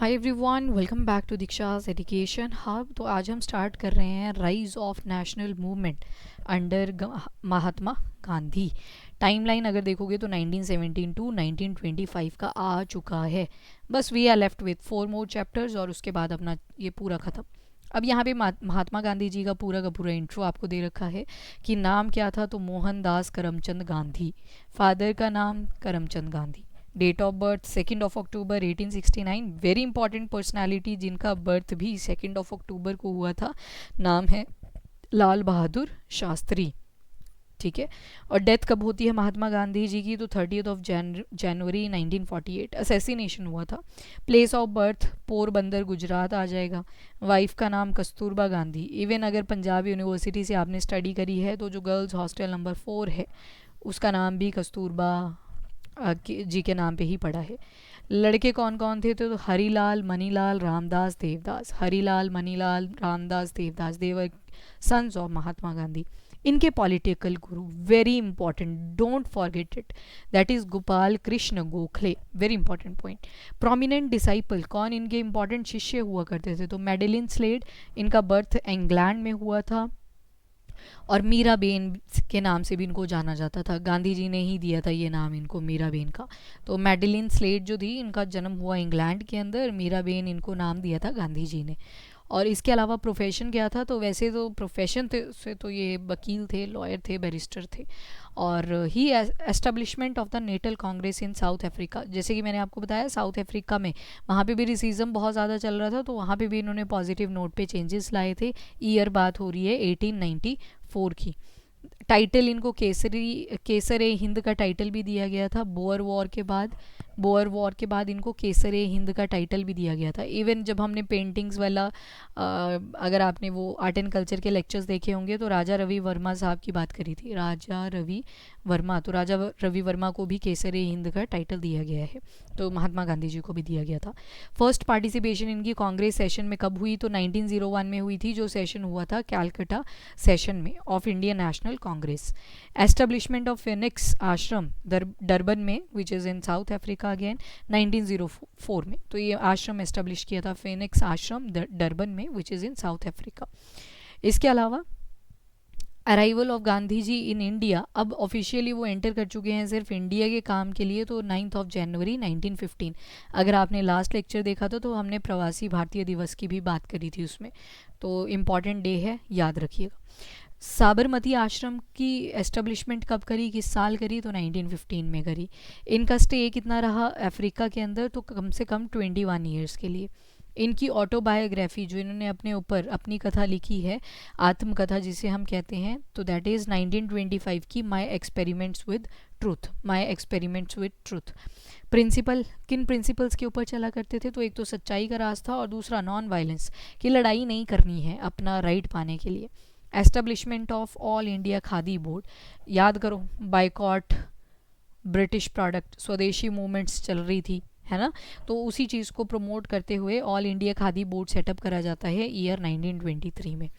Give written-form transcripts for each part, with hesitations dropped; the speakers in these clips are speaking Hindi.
Hi everyone, welcome back to Diksha's education hub. तो आज हम स्टार्ट कर रहे हैं rise of national movement under Mahatma Gandhi. Timeline अगर देखोगे तो 1917 टू 1925 का आ चुका है। बस we are left with 4 more chapters और उसके बाद अपना ये पूरा ख़त्म। अब यहाँ पे महात्मा गांधी जी का पूरा इंट्रो आपको दे रखा है कि नाम क्या था। तो मोहनदास करमचंद गांधी, फादर का नाम Karamchand Gandhi, date of birth 2 October 1869। Very important personality जिनका बर्थ भी 2 अक्टूबर को हुआ था, नाम है लाल बहादुर शास्त्री। ठीक है। और डेथ कब होती है महात्मा गांधी जी की? तो 30 जनवरी 1948 असैसिनेशन हुआ था। Place of birth Porbandar Gujarat आ जाएगा। वाइफ का नाम कस्तूरबा गांधी। इवन अगर पंजाब यूनिवर्सिटी से आपने स्टडी करी है तो जो गर्ल्स हॉस्टल नंबर 4 है उसका नाम भी कस्तूरबा जी के नाम पे ही पड़ा है। लड़के कौन कौन थे? तो हरीलाल मनीलाल रामदास देवदास। हरीलाल मनीलाल रामदास देवदास, देवर सन्स ऑफ महात्मा गांधी। इनके political Guru very important, don't forget it, that is Gopal Krishna Gokhale. Very important point. Prominent disciple कौन इनके इंपॉर्टेंट शिष्य हुआ करते थे? तो मेडेलिन स्लेड, इनका बर्थ इंग्लैंड में हुआ था और मीराबेन के नाम से भी इनको जाना जाता था। गांधी जी ने ही दिया था ये नाम इनको, मीराबेन का। तो मेडेलिन स्लेड जो थी, इनका जन्म हुआ इंग्लैंड के अंदर, मीराबेन इनको नाम दिया था गांधी जी ने। और इसके अलावा प्रोफेशन क्या था? तो वैसे तो प्रोफेशन से तो ये वकील थे, लॉयर थे, बैरिस्टर थे। और ही establishment of the Natal Congress in South Africa, जैसे कि मैंने आपको बताया साउथ अफ्रीका में वहाँ पे भी रिसीजम बहुत ज़्यादा चल रहा था, तो वहाँ पे भी इन्होंने पॉजिटिव नोट पे चेंजेस लाए थे। ईयर बात हो रही है 1894 की। टाइटल इनको केसर ए हिंद का टाइटल भी दिया गया था। बोअर वॉर के बाद इनको केसर ए हिंद का टाइटल भी दिया गया था। इवन जब हमने पेंटिंग्स वाला अगर आपने वो आर्ट एंड कल्चर के लेक्चर्स देखे होंगे तो राजा रवि वर्मा साहब की बात करी थी, राजा रवि वर्मा। तो राजा रवि वर्मा को भी केसर ए हिंद का टाइटल दिया गया है, तो महात्मा गांधी जी को भी दिया गया था। फर्स्ट पार्टिसिपेशन इनकी कांग्रेस सेशन में कब हुई? तो 1901 में हुई थी, जो सेशन हुआ था कैलकटा सेशन में of Indian national Congress. Establishment of Phoenix Ashram Durban में, which is in South Africa again, 1904 में। तो ये आश्रम एस्टेब्लिश किया था फिनिक्स आश्रम डरबन में, which is in South Africa. इसके अलावा arrival of Gandhi ji in India, अब ऑफिशियली वो एंटर कर चुके हैं सिर्फ इंडिया के काम के लिए, तो 9 जनवरी 1915। अगर आपने लास्ट लेक्चर देखा था तो हमने प्रवासी भारतीय दिवस की भी बात करी थी उसमें, तो इम्पॉर्टेंट डे है, याद रखिएगा। साबरमती आश्रम की एस्टेब्लिशमेंट कब करी, किस साल करी? तो 1915 में करी। इनका स्टे कितना रहा अफ्रीका के अंदर? तो कम से कम 21 ईयर्स के लिए। इनकी ऑटोबायोग्राफी जो इन्होंने अपने ऊपर अपनी कथा लिखी है, आत्मकथा जिसे हम कहते हैं, तो दैट इज़ 1925 की my experiments with truth. Principle, किन प्रिंसिपल्स के ऊपर चला करते थे? तो एक तो सच्चाई का रास्ता और दूसरा नॉन वायलेंस, की लड़ाई नहीं करनी है अपना राइट पाने के लिए। Establishment of all India khadi board, याद करो, बाइकॉट ब्रिटिश प्रोडक्ट, स्वदेशी मूवमेंट्स चल रही थी, है ना। तो उसी चीज़ को प्रमोट करते हुए all India khadi board setup करा जाता है ईयर 1923 में।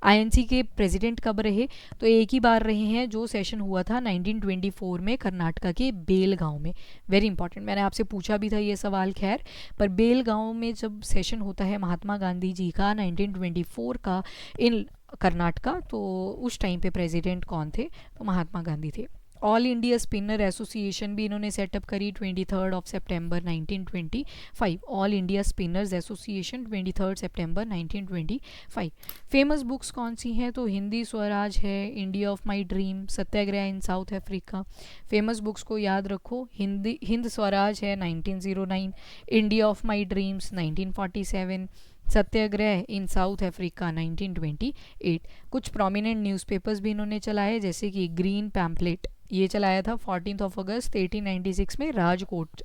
आईएनसी के प्रेसिडेंट कब रहे? तो एक ही बार रहे हैं, जो सेशन हुआ था 1924 में कर्नाटका के बेलगांव में। वेरी इंपॉर्टेंट, मैंने आपसे पूछा भी था ये सवाल, खैर, पर बेलगांव में जब सेशन होता है महात्मा गांधी जी का 1924 का इन कर्नाटका, तो उस टाइम पे प्रेसिडेंट कौन थे? तो महात्मा गांधी थे। ऑल इंडिया स्पिनर एसोसिएशन भी इन्होंने सेटअप करी 23 सितंबर 1925। ऑल इंडिया स्पिनर्स एसोसिएशन 23 सितंबर 1925। फेमस बुक्स कौन सी हैं? तो हिंदी स्वराज है, India of my dream, Satyagraha in South Africa. Famous books को याद रखो, हिंद स्वराज है 1909, India of my dreams 1947, Satyagraha in South Africa 1928। कुछ प्रोमिनेंट न्यूज़पेपर्स भी इन्होंने चलाए, जैसे कि ग्रीन पैम्पलेट, ये चलाया था 14 अगस्त 1896 में राजकोट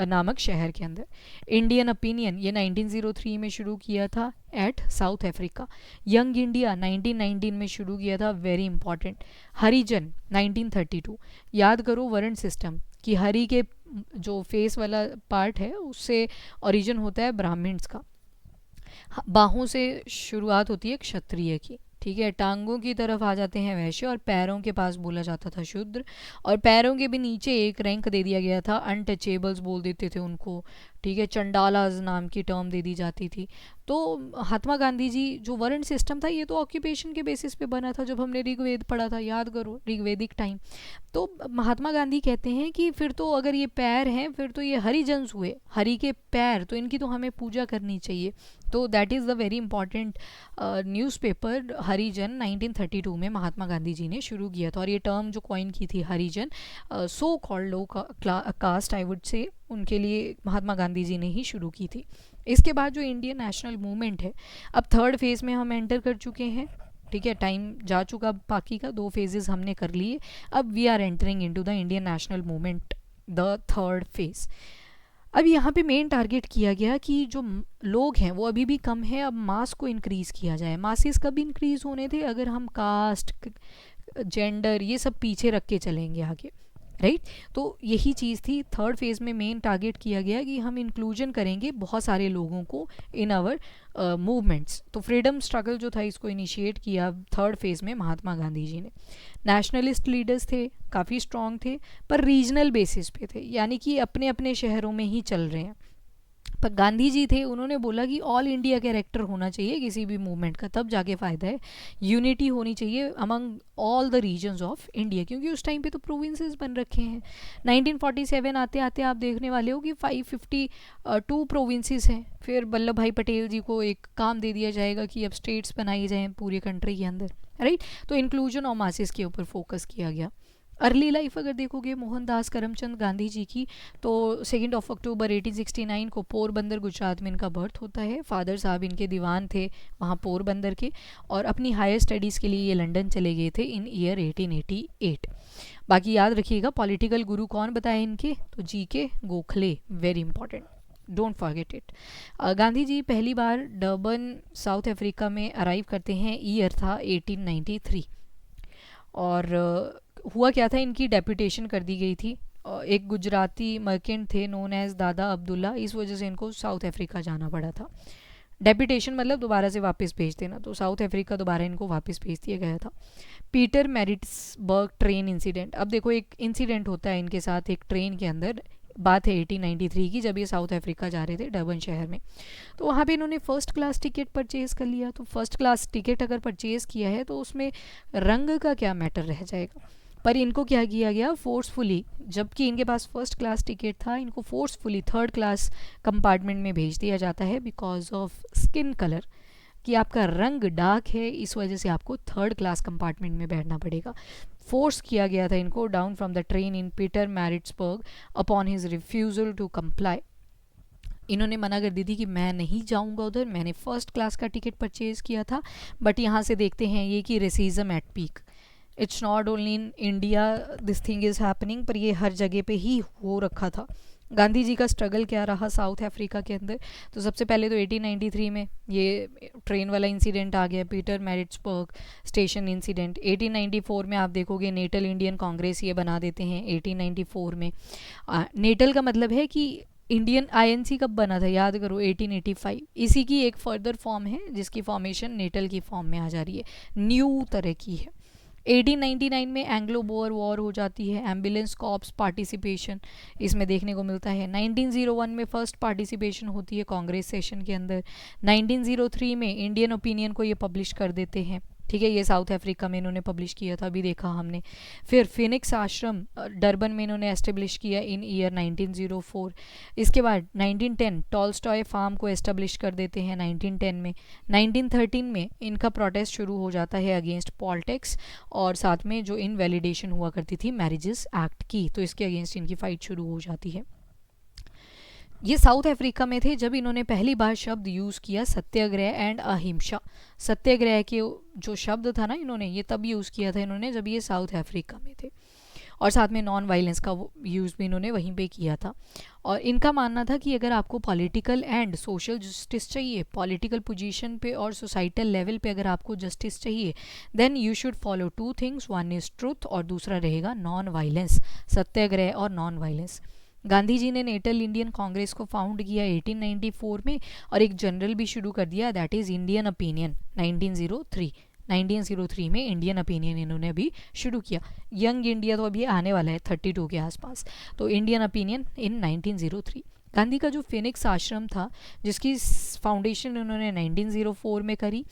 नामक शहर के अंदर। इंडियन ओपिनियन ये 1903 में शुरू किया था at South Africa. Young India 1919 में शुरू किया था, वेरी इंपॉर्टेंट। हरिजन 1932। याद करो वर्ण सिस्टम कि हरि के जो फेस वाला पार्ट है उससे ओरिजिन होता है ब्राह्मण्स का। बाहों से शुरुआत होती है क्षत्रिय की, ठीक है। टांगों की तरफ आ जाते हैं वैश्य और पैरों के पास बोला जाता था शूद्र। और पैरों के भी नीचे एक रैंक दे दिया गया था, अनटचेबल्स बोल देते थे उनको, ठीक है, चंडालाज नाम की टर्म दे दी जाती थी। तो महात्मा गांधी जी, जो वर्ण सिस्टम था ये तो ऑक्यूपेशन के बेसिस पे बना था, जब हमने ऋग्वेद पढ़ा था, याद करो, ऋग्वेदिक टाइम। तो महात्मा गांधी कहते हैं कि फिर तो अगर ये पैर हैं फिर तो ये हरिजन्स हुए, हरि के पैर, तो इनकी तो हमें पूजा करनी चाहिए। तो that is the very important newspaper Harijan 1932 में महात्मा गांधी जी ने शुरू किया था। और ये टर्म जो कॉइन की थी Harijan, so called low caste I would say, उनके लिए महात्मा गांधी जी ने ही शुरू की थी। इसके बाद जो इंडियन नेशनल मूवमेंट है, अब थर्ड फेज़ में हम एंटर कर चुके हैं। ठीक है, टाइम जा चुका बाकी का, 2 फेजेस हमने कर लिए। अब we are entering into the Indian national movement, the third phase. अब यहाँ पे मेन टारगेट किया गया कि जो लोग हैं वो अभी भी कम है, अब मास को इंक्रीज़ किया जाए। मासेस कब इंक्रीज़ होने थे? अगर हम कास्ट, जेंडर, ये सब पीछे रख के चलेंगे आगे, राइट। तो यही चीज़ थी थर्ड फेज़ में, मेन टारगेट किया गया कि हम इंक्लूजन करेंगे बहुत सारे लोगों को इन आवर मूवमेंट्स। तो फ्रीडम स्ट्रगल जो था इसको इनिशिएट किया थर्ड फेज़ में महात्मा गांधी जी ने। नेशनलिस्ट लीडर्स थे, काफ़ी स्ट्रॉन्ग थे, पर रीजनल बेसिस पे थे, यानी कि अपने अपने शहरों में ही चल रहे हैं। पर गांधी जी थे, उन्होंने बोला कि ऑल इंडिया कैरेक्टर होना चाहिए किसी भी मूवमेंट का, तब जाके फ़ायदा है। यूनिटी होनी चाहिए among all the regions of India, क्योंकि उस टाइम पे तो प्रोविंसेस बन रखे हैं। 1947 आते आते आप देखने वाले हो कि 552 प्रोविंसेस हैं। फिर वल्लभ भाई पटेल जी को एक काम दे दिया जाएगा कि अब स्टेट्स बनाई जाएँ पूरी कंट्री के अंदर, राइट। तो इंक्लूजन और मासेस के ऊपर फोकस किया गया। अर्ली लाइफ अगर देखोगे मोहनदास करमचंद गांधी जी की, तो 2 अक्टूबर 1869 को पोरबंदर गुजरात में इनका बर्थ होता है। फादर साहब इनके दीवान थे वहाँ पोरबंदर के, और अपनी हायर स्टडीज़ के लिए ये लंदन चले गए थे इन ईयर 1888। बाकी याद रखिएगा पॉलिटिकल गुरु कौन बताए इनके, तो GK Gokhale, very important, don't forget it. Gandhi ji पहली बार डर्बन साउथ अफ्रीका में अराइव करते हैं, ईयर था 1893। और हुआ क्या था, इनकी डेपुटेशन कर दी गई थी। एक गुजराती मर्केंट थे नोन एज दादा अब्दुल्ला, इस वजह से इनको साउथ अफ्रीका जाना पड़ा था। डेपुटेशन मतलब दोबारा से वापस भेज देना, तो साउथ अफ्रीका दोबारा इनको वापस भेज दिया गया था। पीटर मैरिट्सबर्ग ट्रेन इंसिडेंट, अब देखो एक इंसिडेंट होता है इनके साथ एक ट्रेन के अंदर, बात है 1893 की, जब ये साउथ अफ्रीका जा रहे थे डर्बन शहर में। तो वहाँ पे इन्होंने फ़र्स्ट क्लास टिकट परचेज़ कर लिया। तो फर्स्ट क्लास टिकट अगर परचेज़ किया है तो उसमें रंग का क्या मैटर रह जाएगा, पर इनको क्या किया गया, फोर्सफुली, जबकि इनके पास फर्स्ट क्लास टिकट था, इनको फोर्सफुली थर्ड क्लास कंपार्टमेंट में भेज दिया जाता है बिकॉज ऑफ स्किन कलर, कि आपका रंग डार्क है, इस वजह से आपको थर्ड क्लास कंपार्टमेंट में बैठना पड़ेगा। फोर्स किया गया था इनको down from the train in Pietermaritzburg upon his refusal to comply. इन्होंने मना कर दी थी कि मैं नहीं जाऊंगा उधर, मैंने फ़र्स्ट क्लास का टिकट परचेज़ किया था। बट यहाँ से देखते हैं ये कि racism at peak, it's not only in India this thing is happening, पर ये हर जगह पे ही हो रखा था। गांधी जी का स्ट्रगल क्या रहा साउथ अफ्रीका के अंदर, तो सबसे पहले तो 1893 में ये ट्रेन वाला इंसिडेंट आ गया, पीटर मैरिट्सबर्ग स्टेशन इंसिडेंट। 1894 में आप देखोगे नेटल इंडियन कांग्रेस ये बना देते हैं 1894 में। नेटल का मतलब है कि इंडियन INC कब बना था, याद करो 1885। इसी की एक फर्दर फॉर्म है जिसकी फॉर्मेशन नेटल की फॉर्म में आ जा रही है, न्यू तरह की है। 1899 में एंग्लो बोअर वॉर हो जाती है, एम्बुलेंस कॉप्स पार्टिसिपेशन इसमें देखने को मिलता है। 1901 में फर्स्ट पार्टिसिपेशन होती है कांग्रेस सेशन के अंदर। 1903 में इंडियन ओपिनियन को ये पब्लिश कर देते हैं, ठीक है, ये साउथ अफ्रीका में इन्होंने पब्लिश किया था, अभी देखा हमने। फिर फिनिक्स आश्रम डरबन में इन्होंने एस्टेब्लिश किया इन ईयर 1904। इसके बाद 1910 टॉलस्टॉय फार्म को एस्टेब्लिश कर देते हैं 1910 में। 1913 में इनका प्रोटेस्ट शुरू हो जाता है अगेंस्ट पॉलिटिक्स, और साथ में जो इनवैलिडेशन हुआ करती थी मैरिजेस एक्ट की, तो इसके अगेंस्ट इनकी फ़ाइट शुरू हो जाती है। ये साउथ अफ्रीका में थे जब इन्होंने पहली बार शब्द यूज़ किया सत्याग्रह एंड अहिंसा। सत्याग्रह के जो शब्द था ना इन्होंने ये तब यूज़ किया था इन्होंने जब ये साउथ अफ्रीका में थे, और साथ में नॉन वायलेंस का यूज़ भी इन्होंने वहीं पे किया था। और इनका मानना था कि अगर आपको पॉलिटिकल एंड सोशल जस्टिस चाहिए, पॉलिटिकल पोजीशन पे और सोसाइटल लेवल पे अगर आपको जस्टिस चाहिए, then you should follow 2 things, one is truth और दूसरा रहेगा नॉन वायलेंस, सत्याग्रह और नॉन वायलेंस। गांधी जी ने नेटल इंडियन कांग्रेस को फाउंड किया 1894 में, और एक जनरल भी शुरू कर दिया, दैट इज़ इंडियन ओपिनियन 1903 में इंडियन ओपिनियन इन्होंने अभी शुरू किया। यंग इंडिया तो अभी आने वाला है 32 के आसपास, तो इंडियन ओपिनियन इन 1903। गांधी का जो फिनिक्स आश्रम था, जिसकी फाउंडेशन उन्होंने 1904 में करी,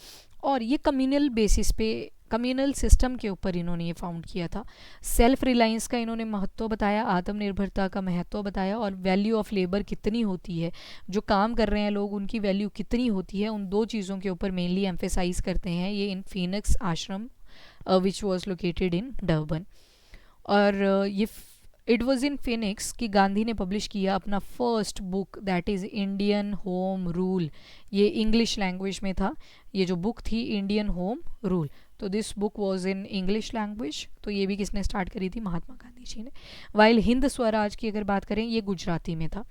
और ये कम्युनल बेसिस पे, कम्युनल सिस्टम के ऊपर इन्होंने ये फाउंड किया था। सेल्फ रिलायंस का इन्होंने महत्व बताया, आत्मनिर्भरता का महत्व बताया, और वैल्यू ऑफ लेबर कितनी होती है, जो काम कर रहे हैं लोग उनकी वैल्यू कितनी होती है, उन दो चीज़ों के ऊपर मेनली एम्फेसाइज करते हैं ये इन फिनिक्स आश्रम which was located in Durban. और ये इट वॉज इन फिनिक्स कि गांधी ने पब्लिश किया अपना first book, that is Indian home rule. ये इंग्लिश लैंग्वेज में था, ये जो बुक थी इंडियन होम रूल। तो this book was in English language. तो ये भी किसने स्टार्ट करी थी? महात्मा गांधी जी ने। वाइल हिंद स्वराज की अगर बात करें, ये गुजराती में था।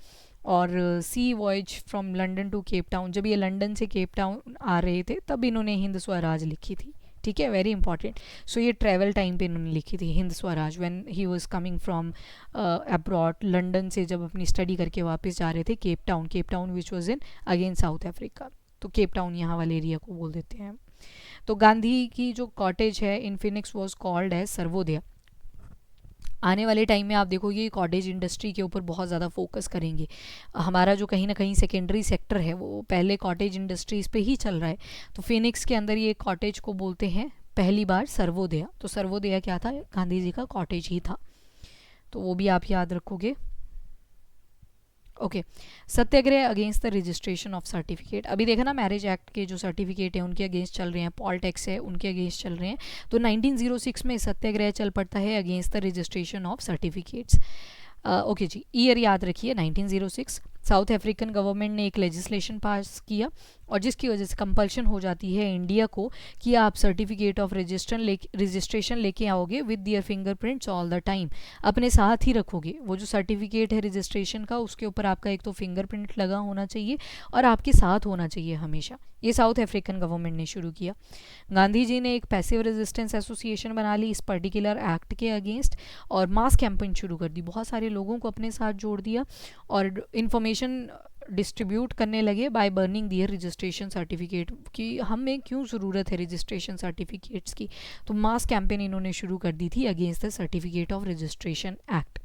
और sea voyage from London to Cape Town, जब ये लंदन से केप टाउन आ रहे थे तब इन्होंने हिंद स्वराज लिखी थी। ठीक है, वेरी इंपॉर्टेंट। सो ये ट्रैवल टाइम पे इन्होंने लिखी थी Hind Swaraj, when he was coming from abroad, London से जब अपनी स्टडी करके वापस जा रहे थे Cape Town which was in again south Africa. तो केप टाउन यहाँ वाले एरिया को बोल देते हैं। तो गांधी की जो कॉटेज है in Phoenix was called as Sarvodaya. आने वाले टाइम में आप देखोगे कॉटेज इंडस्ट्री के ऊपर बहुत ज़्यादा फोकस करेंगे। हमारा जो कहीं ना कहीं सेकेंडरी सेक्टर है वो पहले कॉटेज इंडस्ट्रीज़ पे ही चल रहा है। तो फिनिक्स के अंदर ये कॉटेज को बोलते हैं पहली बार सर्वोदय। तो सर्वोदय क्या था? गांधी जी का कॉटेज ही था। तो वो भी आप याद रखोगे। Okay, Satyagraha against the registration of certificate. अभी देखा ना, मैरिज एक्ट के जो सर्टिफिकेट हैं उनके अगेंस्ट चल रहे हैं, पॉल टैक्स है उनके अगेंस्ट चल रहे हैं। तो 1906 में सत्याग्रह चल पड़ता है against the registration of certificates. Okay जी, ईयर याद रखिए 1906। साउथ अफ्रीकन गवर्नमेंट ने एक लेजिस्लेशन पास किया और जिसकी वजह से कंपल्शन हो जाती है इंडिया को कि आप सर्टिफिकेट ऑफ रजिस्ट्रेशन लेके आओगे with their fingerprints all the time, अपने साथ ही रखोगे। वो जो सर्टिफिकेट है रजिस्ट्रेशन का, उसके ऊपर आपका एक तो फिंगरप्रिंट लगा होना चाहिए और आपके साथ होना चाहिए हमेशा। ये साउथ अफ्रीकन गवर्नमेंट ने शुरू किया। गांधी जी ने एक पैसिव रेजिस्टेंस एसोसिएशन बना ली इस पर्टिकुलर एक्ट के अगेंस्ट और मास कैंपेन शुरू कर दी, बहुत सारे लोगों को अपने साथ जोड़ दिया और इन्फॉर्मेशन डिस्ट्रीब्यूट करने लगे by burning their registration certificate कि हमें क्यों ज़रूरत है रजिस्ट्रेशन सर्टिफिकेट्स की। तो मास कैंपेन इन्होंने शुरू कर दी थी against the certificate of registration act.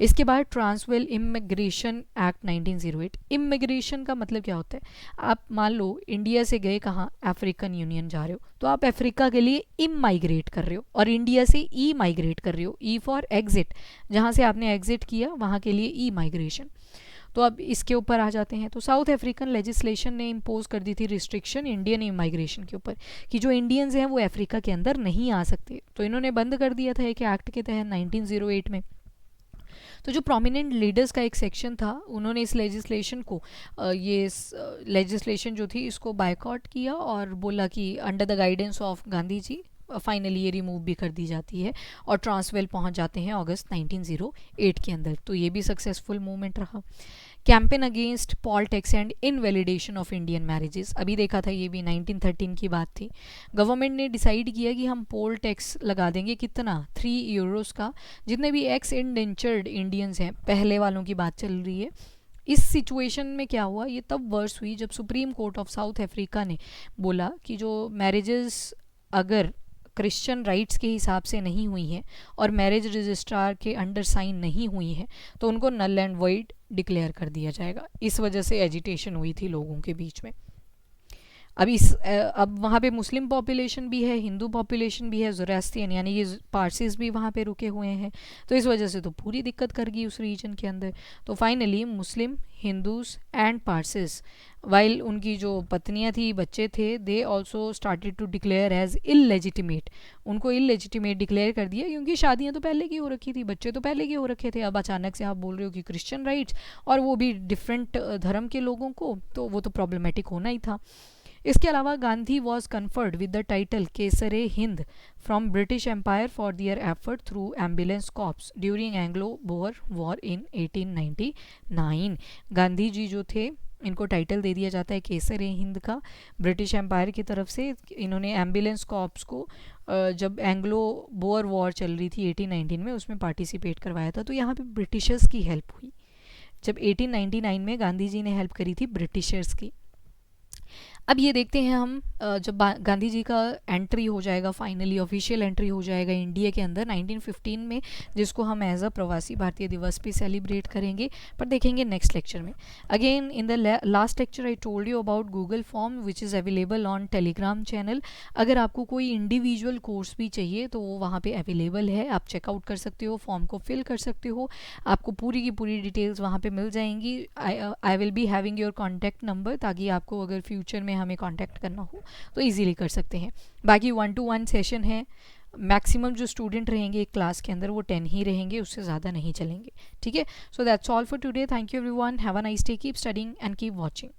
इसके बाद ट्रांसवेल इमिग्रेशन एक्ट 1908। इमिग्रेशन का मतलब क्या होता है? आप मान लो इंडिया से गए कहाँ, अफ्रीकन यूनियन जा रहे हो, तो आप अफ्रीका के लिए इमाइग्रेट कर रहे हो और इंडिया से ई माइग्रेट कर रहे हो। ई फॉर एग्जिट, जहाँ से आपने एग्जिट किया वहाँ के लिए ई माइग्रेशन। तो अब इसके ऊपर आ जाते हैं। तो साउथ अफ्रीकन लेजिस्लेशन ने इम्पोज कर दी थी रिस्ट्रिक्शन इंडियन इमाइग्रेशन के ऊपर कि जो इंडियंस हैं वो अफ्रीका के अंदर नहीं आ सकते। तो इन्होंने बंद कर दिया था एक एक्ट के तहत 1908 में। तो जो प्रोमिनेंट लीडर्स का एक सेक्शन था उन्होंने इस लेजिस्लेशन को ये लेजिस्लेशन जो थी इसको बायकॉट किया और बोला कि under the guidance of Gandhi ji finally ये रिमूव भी कर दी जाती है और ट्रांसवेल पहुंच जाते हैं अगस्त 1908 के अंदर। तो ये भी सक्सेसफुल मूवमेंट रहा। Campaign against Paul tax and invalidation of Indian marriages, अभी देखा था ये भी 1913 की बात थी। गवर्नमेंट ने डिसाइड किया कि हम पोल टैक्स लगा देंगे, कितना, 3 यूरोस का। जितने भी एक्स इंडेंचर्ड इंडियंस हैं, पहले वालों की बात चल रही है। इस सिचुएशन में क्या हुआ, ये तब वर्स हुई जब supreme court of south Africa ने बोला कि जो मैरिजेस अगर क्रिश्चियन राइट्स के हिसाब से नहीं हुई हैं और मैरिज रजिस्ट्रार के अंडर साइन नहीं हुई हैं तो उनको नल एंड वॉइड डिक्लेयर कर दिया जाएगा। इस वजह से एजिटेशन हुई थी लोगों के बीच में। अब वहाँ पे मुस्लिम पॉपुलेशन भी है, हिंदू पॉपुलेशन भी है, ज़ोरास्ट्रियन यानी ये पारसीज भी वहाँ पे रुके हुए हैं। तो इस वजह से तो पूरी दिक्कत कर गई उस रीजन के अंदर। तो finally Muslim, Hindus and Parsis, while उनकी जो पत्नियां थी, बच्चे थे, they also started to declare as illegitimate. उनको इललेजिटिमेट डिक्लेयर कर दिया क्योंकि शादियां तो पहले की हो रखी थी, बच्चे तो पहले के हो रखे थे। अब अचानक से आप बोल रहे हो कि क्रिश्चियन राइट्स और वो भी डिफरेंट धर्म के लोगों को, तो वो तो प्रॉब्लमेटिक होना ही था। इसके अलावा Gandhi was conferred with the title Kaisar-i Hind from British Empire for their effort through ambulance corps during Anglo Boer war in 1899। Gandhi ji जो थे इनको टाइटल दे दिया जाता है केसरे हिंद का ब्रिटिश एम्पायर की तरफ से। इन्होंने एम्बुलेंस कॉप्स को जब एंग्लो बोअर वॉर चल रही थी 1819 में उसमें पार्टिसिपेट करवाया था। तो यहाँ पे ब्रिटिशर्स की हेल्प हुई। जब 1899 में गांधी जी ने हेल्प करी थी ब्रिटिशर्स की। अब ये देखते हैं हम जब गांधी जी का एंट्री हो जाएगा, फाइनली ऑफिशियल एंट्री हो जाएगा इंडिया के अंदर 1915 में, जिसको हम एज अ प्रवासी भारतीय दिवस भी सेलिब्रेट करेंगे, पर देखेंगे नेक्स्ट लेक्चर में। Again in the last lecture I told you about Google form which is available on Telegram channel. अगर आपको कोई इंडिविजुअल कोर्स भी चाहिए तो वो वहाँ पे अवेलेबल है, आप चेकआउट कर सकते हो, फॉर्म को फिल कर सकते हो, आपको पूरी की पूरी डिटेल्स वहाँ पे मिल जाएंगी। I will be having your contact number, ताकि आपको अगर फ्यूचर में हमें कांटेक्ट करना हो तो इजीली कर सकते हैं। बाकी 1-to-1 सेशन है, मैक्सिमम जो स्टूडेंट रहेंगे एक क्लास के अंदर वो 10 ही रहेंगे, उससे ज़्यादा नहीं चलेंगे, ठीक है। So that's all for today, thank you everyone, have a nice day, keep studying and keep watching.